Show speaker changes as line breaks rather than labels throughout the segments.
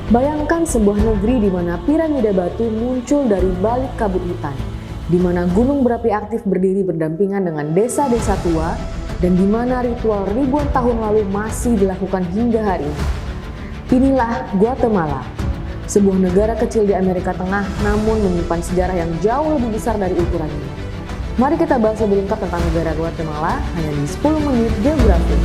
Bayangkan sebuah negeri di mana piramida batu muncul dari balik kabut hutan, di mana gunung berapi aktif berdiri berdampingan dengan desa-desa tua, dan di mana ritual ribuan tahun lalu masih dilakukan hingga hari ini. Inilah Guatemala, sebuah negara kecil di Amerika Tengah namun menyimpan sejarah yang jauh lebih besar dari ukuran ini. Mari kita bahas lebih lengkap tentang negara Guatemala hanya di 10 menit geografi.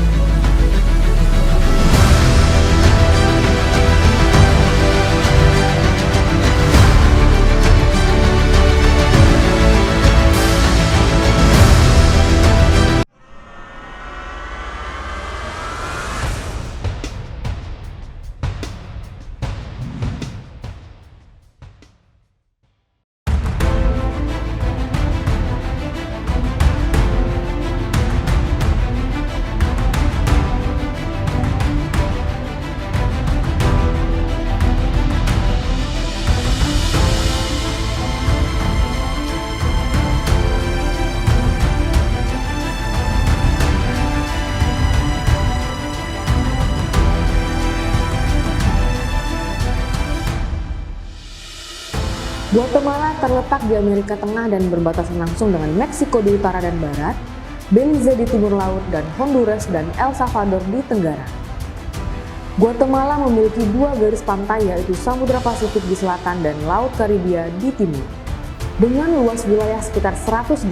Guatemala terletak di Amerika Tengah dan berbatasan langsung dengan Meksiko di utara dan barat, Belize di timur laut, dan Honduras dan El Salvador di tenggara. Guatemala memiliki dua garis pantai, yaitu Samudra Pasifik di selatan dan Laut Karibia di timur. Dengan luas wilayah sekitar 108.000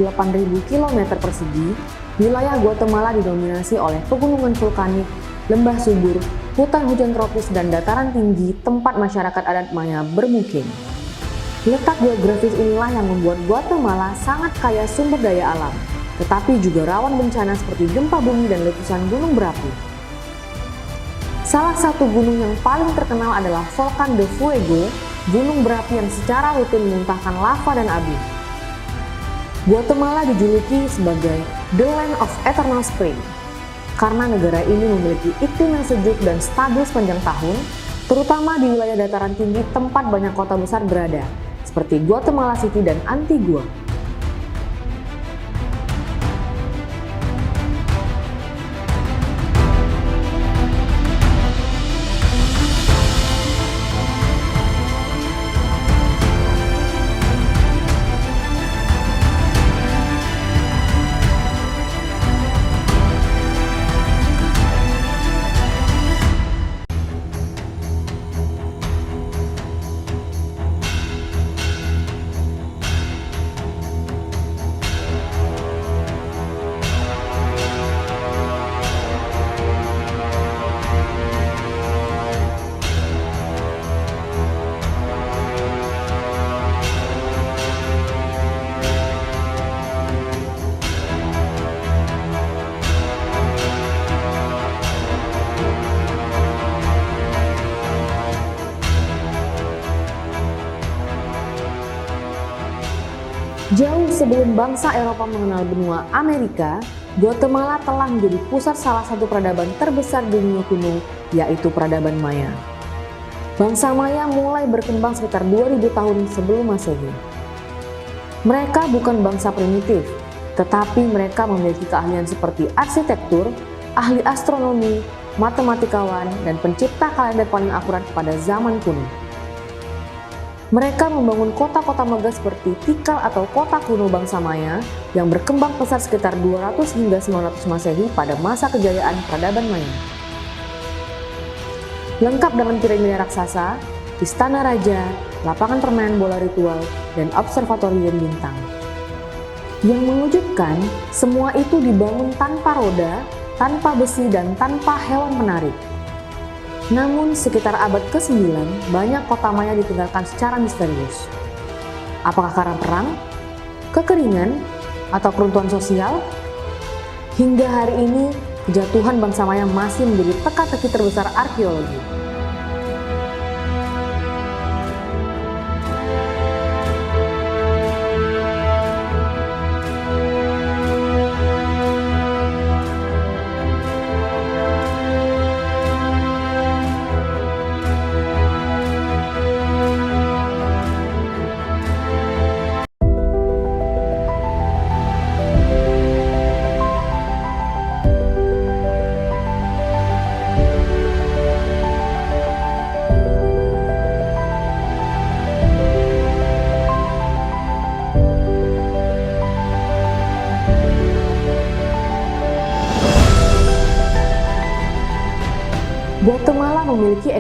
km persegi, wilayah Guatemala didominasi oleh pegunungan vulkanik, lembah subur, hutan hujan tropis, dan dataran tinggi tempat masyarakat adat Maya bermukim. Letak geografis inilah yang membuat Guatemala sangat kaya sumber daya alam, tetapi juga rawan bencana seperti gempa bumi dan letusan gunung berapi. Salah satu gunung yang paling terkenal adalah Volcan de Fuego, gunung berapi yang secara rutin memuntahkan lava dan abu. Guatemala dijuluki sebagai The Land of Eternal Spring, karena negara ini memiliki iklim yang sejuk dan stabil sepanjang tahun, terutama di wilayah dataran tinggi tempat banyak kota besar berada, seperti Guatemala City dan Antigua. Jauh sebelum bangsa Eropa mengenal benua Amerika, Guatemala telah menjadi pusat salah satu peradaban terbesar di dunia kuno, yaitu peradaban Maya. Bangsa Maya mulai berkembang sekitar 2000 tahun sebelum Masehi. Mereka bukan bangsa primitif, tetapi mereka memiliki keahlian seperti arsitektur, ahli astronomi, matematikawan, dan pencipta kalender paling akurat pada zaman kuno. Mereka membangun kota-kota megah seperti Tikal atau kota kuno bangsa Maya yang berkembang pesat sekitar 200 hingga 900 Masehi pada masa kejayaan peradaban Maya. Lengkap dengan piramida raksasa, istana raja, lapangan permainan bola ritual, dan observatorium bintang. Yang mengejutkan, semua itu dibangun tanpa roda, tanpa besi, dan tanpa hewan menarik. Namun sekitar abad ke-9, banyak kota Maya ditinggalkan secara misterius. Apakah karena perang, kekeringan, atau keruntuhan sosial? Hingga hari ini, kejatuhan bangsa Maya masih menjadi teka-teki terbesar arkeologi.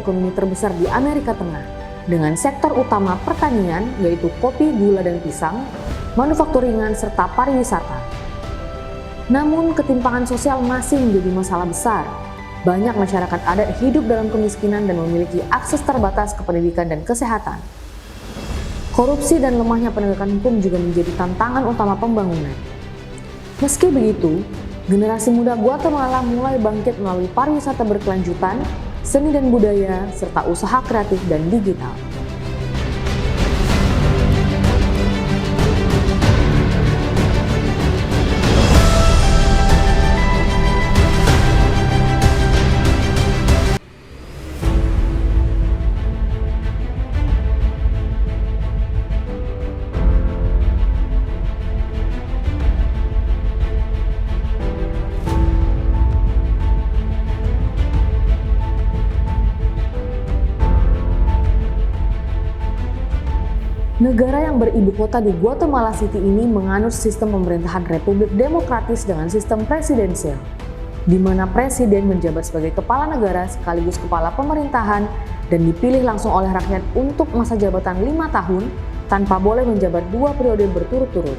ekonomi terbesar di Amerika Tengah, dengan sektor utama pertanian yaitu kopi, gula, dan pisang, manufakturingan, serta pariwisata. Namun, ketimpangan sosial masih menjadi masalah besar. Banyak masyarakat adat hidup dalam kemiskinan dan memiliki akses terbatas ke pendidikan dan kesehatan. Korupsi dan lemahnya penegakan hukum juga menjadi tantangan utama pembangunan. Meski begitu, generasi muda Guatemala mulai bangkit melalui pariwisata berkelanjutan, seni dan budaya, serta usaha kreatif dan digital. Negara yang beribu kota di Guatemala City ini menganut sistem pemerintahan Republik Demokratis dengan sistem presidensial, di mana presiden menjabat sebagai kepala negara sekaligus kepala pemerintahan dan dipilih langsung oleh rakyat untuk masa jabatan 5 tahun tanpa boleh menjabat 2 periode berturut-turut.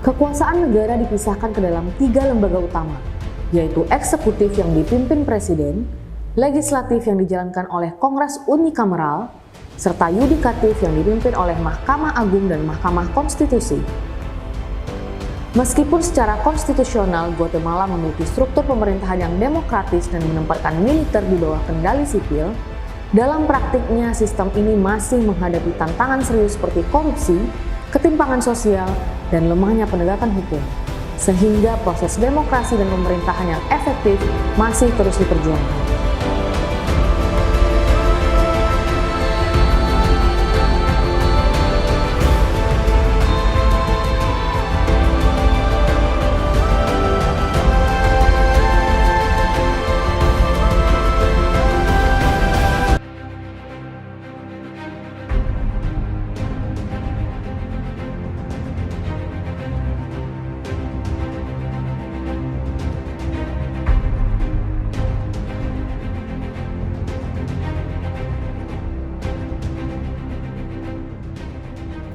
Kekuasaan negara dipisahkan ke dalam 3 lembaga utama, yaitu eksekutif yang dipimpin presiden, legislatif yang dijalankan oleh Kongres Unikameral, serta yudikatif yang dipimpin oleh Mahkamah Agung dan Mahkamah Konstitusi. Meskipun secara konstitusional Guatemala memiliki struktur pemerintahan yang demokratis dan menempatkan militer di bawah kendali sipil, dalam praktiknya sistem ini masih menghadapi tantangan serius seperti korupsi, ketimpangan sosial, dan lemahnya penegakan hukum, sehingga proses demokrasi dan pemerintahan yang efektif masih terus diperjuangkan.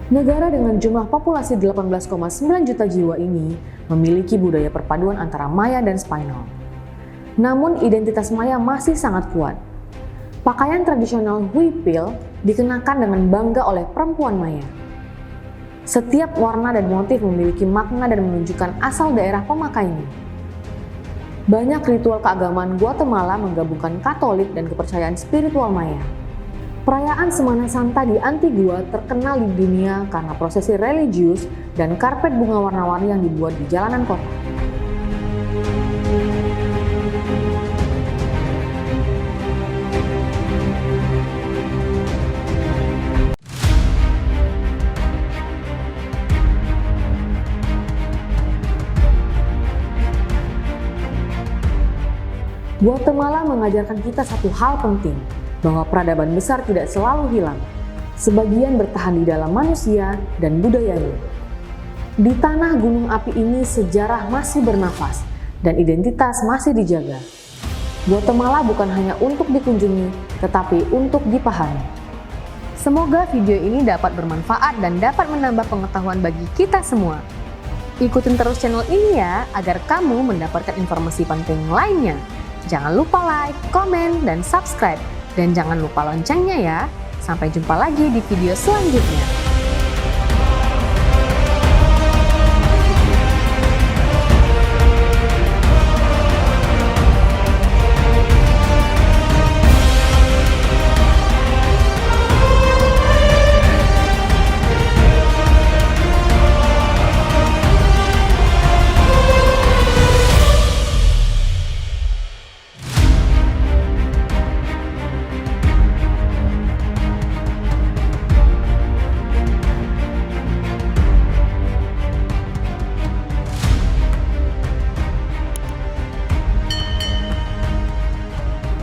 Negara dengan jumlah populasi 18,9 juta jiwa ini memiliki budaya perpaduan antara Maya dan Spanyol. Namun identitas Maya masih sangat kuat. Pakaian tradisional huipil dikenakan dengan bangga oleh perempuan Maya. Setiap warna dan motif memiliki makna dan menunjukkan asal daerah pemakainya. Banyak ritual keagamaan Guatemala menggabungkan Katolik dan kepercayaan spiritual Maya. Perayaan Semana Santa di Antigua terkenal di dunia karena prosesi religius dan karpet bunga warna-warni yang dibuat di jalanan kota. Guatemala mengajarkan kita satu hal penting, bahwa peradaban besar tidak selalu hilang. Sebagian bertahan di dalam manusia dan budayanya. Di tanah gunung api ini sejarah masih bernafas dan identitas masih dijaga. Guatemala bukan hanya untuk dikunjungi, tetapi untuk dipahami. Semoga video ini dapat bermanfaat dan dapat menambah pengetahuan bagi kita semua. Ikutin terus channel ini ya, agar kamu mendapatkan informasi penting lainnya. Jangan lupa like, komen, dan subscribe. Dan jangan lupa loncengnya ya. Sampai jumpa lagi di video selanjutnya.